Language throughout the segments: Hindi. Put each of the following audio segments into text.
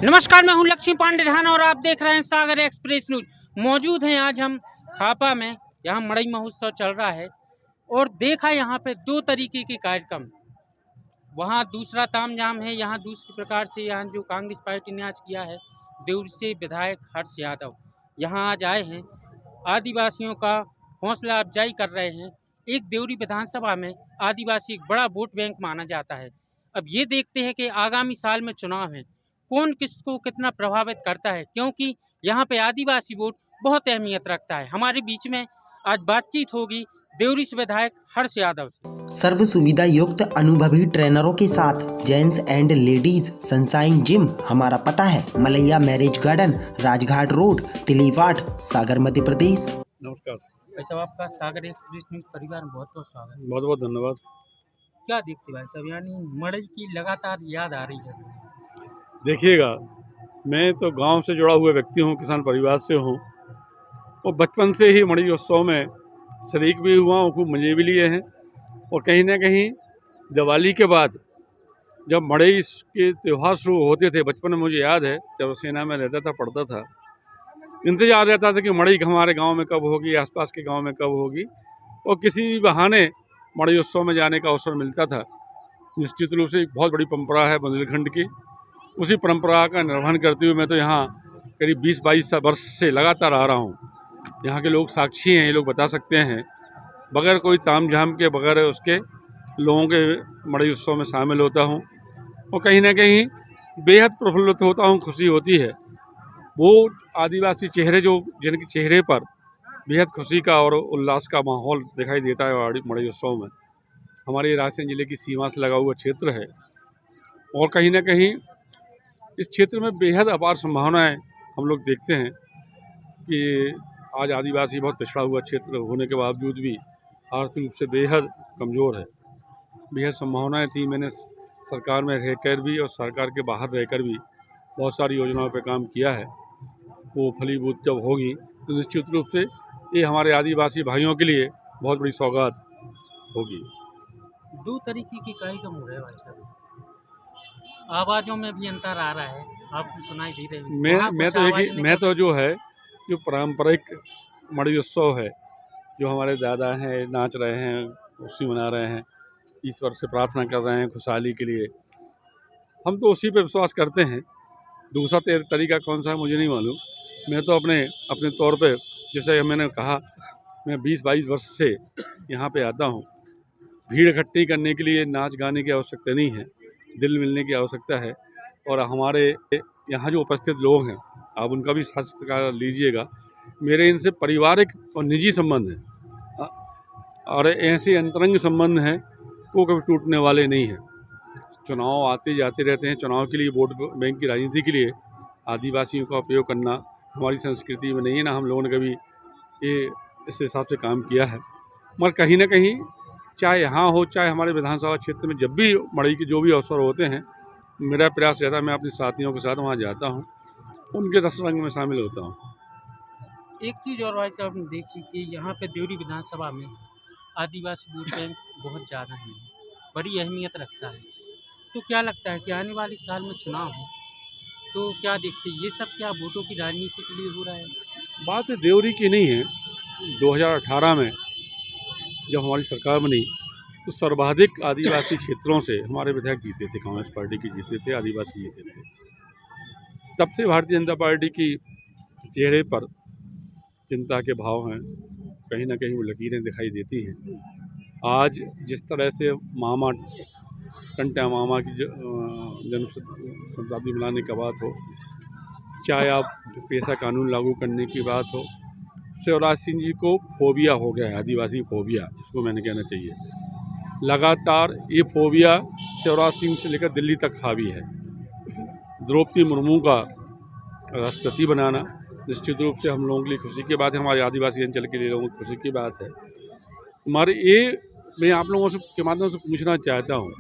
नमस्कार, मैं हूं लक्ष्मी पांडे ढाना और आप देख रहे हैं सागर एक्सप्रेस न्यूज। मौजूद हैं आज हम खापा में, यहाँ मड़ई महोत्सव चल रहा है और देखा यहाँ पे दो तरीके के कार्यक्रम। वहाँ दूसरा तामझाम है, यहाँ दूसरी प्रकार से यहाँ जो कांग्रेस पार्टी ने आज किया है। देउर से विधायक हर्ष यादव यहाँ आज आए हैं, आदिवासियों का हौसला अफजाई कर रहे हैं। एक देउरी विधानसभा में आदिवासी एक बड़ा वोट बैंक माना जाता है। अब ये देखते हैं कि आगामी साल में चुनाव है, कौन किसको कितना प्रभावित करता है, क्योंकि यहाँ पे आदिवासी वोट बहुत अहमियत रखता है। हमारे बीच में आज बातचीत होगी देउरी से विधायक हर्ष यादव से। सर्व सुविधा युक्त अनुभवी ट्रेनरों के साथ gents and ladies Sunshine gym. हमारा पता है Malaiya marriage garden, Rajghat road, Tiliwat, Sagar, Madhya Pradesh. नमस्कार भाई साहब, आपका सागर एक्सप्रेस न्यूज परिवार में बहुत बहुत स्वागत है। बहुत बहुत धन्यवाद। क्या देखते भाई साहब, यानी मड़ई की लगातार याद आ रही है। देखिएगा, मैं तो गांव से जुड़ा हुआ व्यक्ति हूं, किसान परिवार से हूं और बचपन से ही मड़ई उत्सव में शरीक भी हुआ हूं, खूब मज़े भी लिए हैं। और कहीं ना कहीं दिवाली के बाद जब मड़ई के त्यौहार शुरू होते थे, बचपन में मुझे याद है जब सेना में रहता था, पढ़ता था, इंतजार रहता था कि मड़ई हमारे गांव में कब होगी, आसपास के गांव में कब होगी, और किसी बहाने मड़ई उत्सव में जाने का अवसर मिलता था। निश्चित रूप से एक बहुत बड़ी परंपरा है बुंदेलखंड की। उसी परंपरा का निर्वहन करते हुए मैं तो यहाँ करीब 20-22 वर्ष से लगातार आ रहा हूँ। यहाँ के लोग साक्षी हैं, ये लोग बता सकते हैं। बगैर कोई तामझाम के, बगैर उसके लोगों के मड़ई उत्सव में शामिल होता हूँ और कहीं ना कहीं बेहद प्रफुल्लित होता हूँ, खुशी होती है। वो आदिवासी चेहरे जो जिनके चेहरे पर बेहद खुशी का और उल्लास का माहौल दिखाई देता है मड़ई उत्सव में। हमारे रायसेन जिले की सीमा से लगा हुआ क्षेत्र है और कहीं ना कहीं इस क्षेत्र में बेहद अपार संभावनाएं हम लोग देखते हैं कि आज आदिवासी बहुत पिछड़ा हुआ क्षेत्र होने के बावजूद भी आर्थिक रूप से बेहद कमज़ोर है। बेहद संभावनाएं थी। मैंने सरकार में रहकर भी और सरकार के बाहर रहकर भी बहुत सारी योजनाओं पर काम किया है। वो फलीभूत जब होगी तो निश्चित रूप से ये हमारे आदिवासी भाइयों के लिए बहुत बड़ी सौगात होगी। दो तरीके के कार्यक्रम हो रहे हैं भाई साहब, आवाजों में भी अंतर आ रहा है, आपको सुनाई दे रही है। मैं तो जो है जो पारंपरिक मड़ई उत्सव है, जो हमारे दादा हैं नाच रहे हैं, उसी मना रहे हैं, ईश्वर से प्रार्थना कर रहे हैं खुशहाली के लिए, हम तो उसी पे विश्वास करते हैं। दूसरा तरीका कौन सा है मुझे नहीं मालूम। मैं तो अपने तौर पे, जैसे मैंने कहा, मैं 20-22 वर्ष से यहाँ पे आता हूँ। भीड़ इकट्ठी करने के लिए नाच गाने की आवश्यकता नहीं है, दिल मिलने की आवश्यकता है। और हमारे यहाँ जो उपस्थित लोग हैं, आप उनका भी साक्षात्कार लीजिएगा। मेरे इनसे पारिवारिक और निजी संबंध हैं और ऐसे अंतरंग संबंध हैं वो कभी टूटने वाले नहीं हैं। चुनाव आते जाते रहते हैं, चुनाव के लिए, वोट बैंक की राजनीति के लिए आदिवासियों का उपयोग करना हमारी संस्कृति में नहीं है, ना हम लोगों ने कभी ये इस हिसाब से काम किया है। मगर कहीं ना कहीं चाहे यहाँ हो चाहे हमारे विधानसभा क्षेत्र में, जब भी मड़ई के जो भी अवसर होते हैं, मेरा प्रयास रहता है मैं अपने साथियों के साथ वहाँ जाता हूँ, उनके रंग में शामिल होता हूँ। एक चीज़ और भाई साहब ने देखी कि यहाँ पे देउरी विधानसभा में आदिवासी वोट बैंक बहुत ज़्यादा है, बड़ी अहमियत रखता है। तो क्या लगता है कि आने वाले साल में चुनाव है तो क्या देखते हैं, ये सब क्या वोटों की राजनीति के लिए हो रहा है? बात देउरी की नहीं है। 2018 में जब हमारी सरकार बनी तो सर्वाधिक आदिवासी क्षेत्रों से हमारे विधायक जीते थे, कांग्रेस पार्टी के जीते थे, आदिवासी जीते थे। तब से भारतीय जनता पार्टी की चेहरे पर चिंता के भाव हैं, कहीं ना कहीं वो लकीरें दिखाई देती हैं। आज जिस तरह से मामा टंट्या मामा की जन्म शताब्दी मनाने की बात हो, चाहे आप पेशा कानून लागू करने की बात हो, शिवराज सिंह जी को फोबिया हो गया है, आदिवासी फोबिया जिसको मैंने कहना चाहिए। लगातार ये फोबिया शिवराज सिंह से लेकर दिल्ली तक हावी है। द्रौपदी मुर्मू का राष्ट्रपति बनाना निश्चित रूप से हम लोगों के लिए खुशी की बात है, हमारे आदिवासी अंचल के लिए लोगों की खुशी की बात है। हमारे ये मैं आप लोगों से के माध्यम से पूछना चाहता हूँ,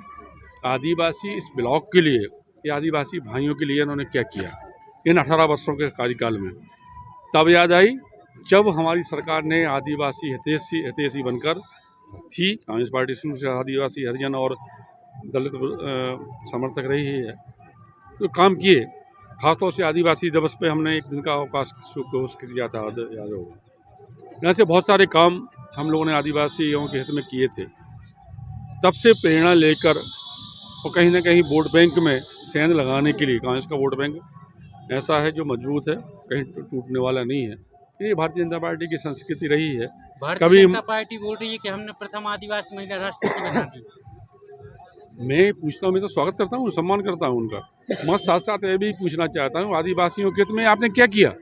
आदिवासी इस ब्लॉक के लिए या आदिवासी भाइयों के लिए इन्होंने क्या किया इन 18 वर्षों के कार्यकाल में? तब याद आई जब हमारी सरकार ने आदिवासी हितैषी बनकर थी, कांग्रेस पार्टी शुरू से आदिवासी, हरिजन और दलित समर्थक रही है, तो काम किए। खासतौर से आदिवासी दिवस पे हमने एक दिन का अवकाश घोषित किया था, याद होगा। यहाँ से बहुत सारे काम हम लोगों ने आदिवासियों के हित में किए थे। तब से प्रेरणा लेकर और कहीं ना कहीं वोट बैंक में सेंध लगाने के लिए, कांग्रेस का वोट बैंक ऐसा है जो मजबूत है, कहीं टूटने वाला नहीं है। ये भारतीय जनता पार्टी की संस्कृति रही है। भारतीय जनता पार्टी बोल रही है कि हमने प्रथम आदिवासी महिला राष्ट्रपति बना दी। मैं पूछता हूँ, मैं तो स्वागत करता हूँ, सम्मान करता हूँ उनका। मैं साथ साथ ये भी पूछना चाहता हूँ, आदिवासियों के हित में आपने क्या किया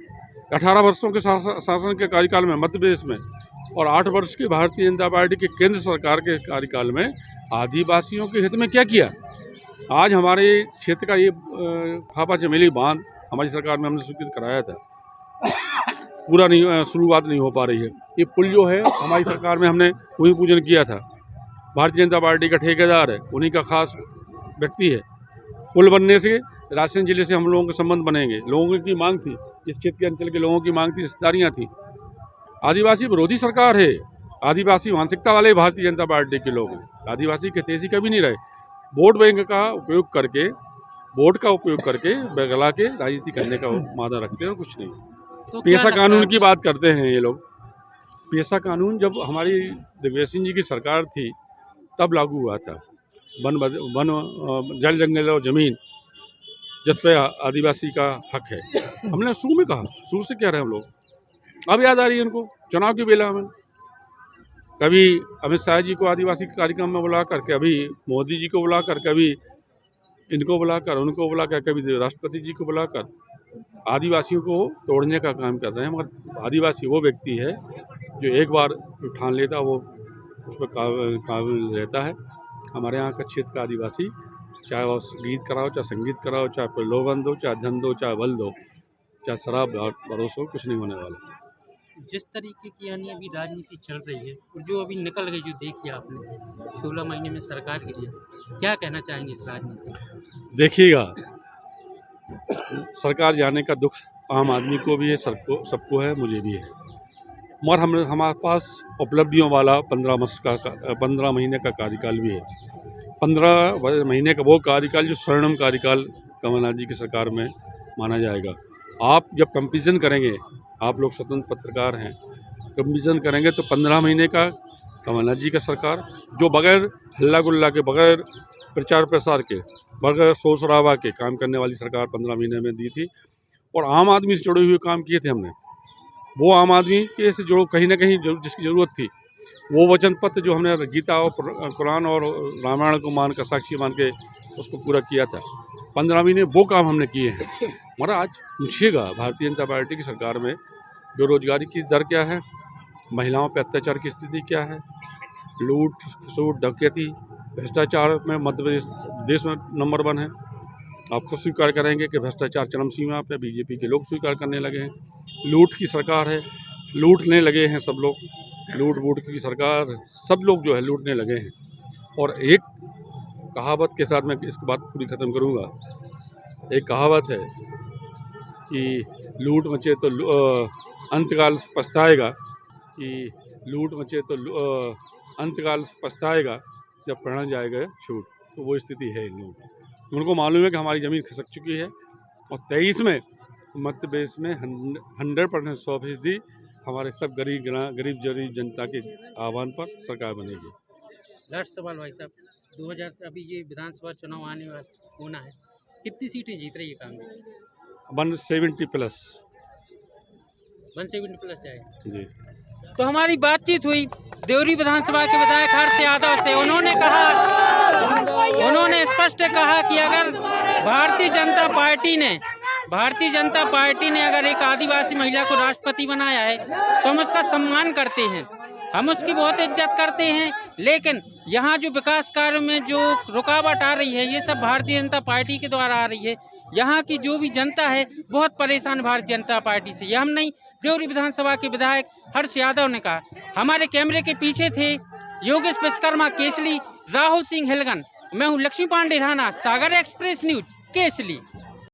18 वर्षों के शासन के कार्यकाल में मध्य प्रदेश में, और 8 वर्ष की भारतीय जनता पार्टी के केंद्र सरकार के कार्यकाल में आदिवासियों के हित में क्या किया। आज हमारे क्षेत्र का ये खापा चमेली बांध हमारी सरकार में हमने स्वीकृत कराया था, पूरा नहीं, शुरुआत नहीं हो पा रही है। ये पुल जो है हमारी सरकार में हमने भूमि पूजन किया था, भारतीय जनता पार्टी का ठेकेदार है, उन्हीं का खास व्यक्ति है। पुल बनने से राजस्थान जिले से हम लोगों के संबंध बनेंगे। लोगों की मांग थी, इस क्षेत्र के अंचल के लोगों की मांग थी, रिश्तेदारियाँ थी। आदिवासी विरोधी सरकार है, आदिवासी मानसिकता वाले भारतीय जनता पार्टी के लोग हैं, आदिवासी के तेजी कभी नहीं रहे। वोट बैंक का उपयोग करके, वोट का उपयोग करके बगला के राजनीति करने का मादा रखते हैं और कुछ नहीं। तो पेशा कानून की बात करते हैं ये लोग। पेशा कानून जब हमारी दिग्विजय सिंह जी की सरकार थी तब लागू हुआ था। वन जल जंगल और ज़मीन जिस पे आदिवासी का हक है, हमने शुरू में कहा, शुरू से कह रहे हैं हम लोग। अब याद आ रही है उनको चुनाव की बेला में, कभी अमित शाह जी को आदिवासी के कार्यक्रम में बुलाकर, कभी मोदी जी को बुलाकर, कभी इनको बुलाकर, उनको बुलाकर, कभी राष्ट्रपति जी को बुलाकर आदिवासियों को तोड़ने का काम कर रहे हैं। मगर आदिवासी वो व्यक्ति है जो एक बार ठान लेता वो उस पर काबिल रहता है। हमारे यहाँ का क्षेत्र का आदिवासी, चाहे वो गीत कराओ, चाहे संगीत कराओ, चाहे प्रलोभन दो, चाहे धन दो, चाहे बल दो, चाहे शराब भरोसो, कुछ नहीं होने वाला। जिस तरीके की यानी अभी राजनीति चल रही है और जो अभी निकल गई, जो देखी आपने 16 महीने में सरकार गिरी है, क्या कहना चाहेंगे इस राजनीति? देखिएगा, सरकार जाने का दुख आम आदमी को भी है, सबको है, मुझे भी है। मगर हमारे पास उपलब्धियों वाला 15 महीने का कार्यकाल भी है। 15 महीने का वो कार्यकाल जो स्वर्णिम कार्यकाल कमलनाथ जी की सरकार में माना जाएगा। आप जब कंपेरिजन करेंगे, आप लोग स्वतंत्र पत्रकार हैं, कंपेरिजन करेंगे तो 15 महीने का कमलनाथ जी का सरकार, जो बगैर हल्ला गुल्ला के, बगैर प्रचार प्रसार के, बगैर शोर शराबा के काम करने वाली सरकार 15 महीने में दी थी। और आम आदमी से जुड़े हुए काम किए थे हमने। वो आम आदमी के से जो कहीं ना कहीं जिसकी ज़रूरत थी, वो वचन पत्र जो हमने गीता और कुरान और रामायण को मान कर, साक्षी मान के उसको पूरा किया था, 15 महीने वो काम हमने किए हैं। मगर आज पूछिएगा भारतीय जनता पार्टी की सरकार में बेरोजगारी की दर क्या है, महिलाओं पर अत्याचार की स्थिति क्या है, लूट खसूट डकैती भ्रष्टाचार में मध्य प्रदेश देश में नंबर 1 है। आप खुद स्वीकार करेंगे कि भ्रष्टाचार चरम सीमा पे, बीजेपी के लोग स्वीकार करने लगे हैं। लूट की सरकार है, लूटने लगे हैं सब लोग, लूट वूट की सरकार, सब लोग जो है लूटने लगे हैं। और एक कहावत के साथ मैं इस बात पूरी ख़त्म करूँगा। एक कहावत है कि लूट मचे तो अंतकाल पछताएगा, कि लूट मचे तो अंतकाल पछताएगा जब पढ़ा जाएगा छूट। तो वो स्थिति है इन लोगों की। उनको मालूम है कि हमारी ज़मीन खिसक चुकी है और 23 में मध्य प्रदेश में 100% 100% हमारे सब गरीब जनता के आह्वान पर सरकार बनेगी। लास्ट सवाल भाई साहब, 2000 अभी ये विधानसभा चुनाव आने वाला होना है, कितनी सीटें जीत रही है कांग्रेस? 170 प्लस 170 प्लस जाएगा जी। तो हमारी बातचीत हुई देवरी विधानसभा के विधायक हर्ष यादव से। उन्होंने स्पष्ट कहा कि अगर भारतीय जनता पार्टी ने अगर एक आदिवासी महिला को राष्ट्रपति बनाया है तो हम उसका सम्मान करते हैं, हम उसकी बहुत इज्जत करते हैं। लेकिन यहाँ जो विकास कार्यों में जो रुकावट आ रही है, ये सब भारतीय जनता पार्टी के द्वारा आ रही है। यहाँ की जो भी जनता है बहुत परेशान भारतीय जनता पार्टी से। यह हम नहीं, देवरी विधानसभा के विधायक हर्ष यादव ने कहा। हमारे कैमरे के पीछे थे योगेश विश्वकर्मा केसली, राहुल सिंह हिलगन, मैं हूँ लक्ष्मी पांडे राणा, सागर एक्सप्रेस न्यूज केसली।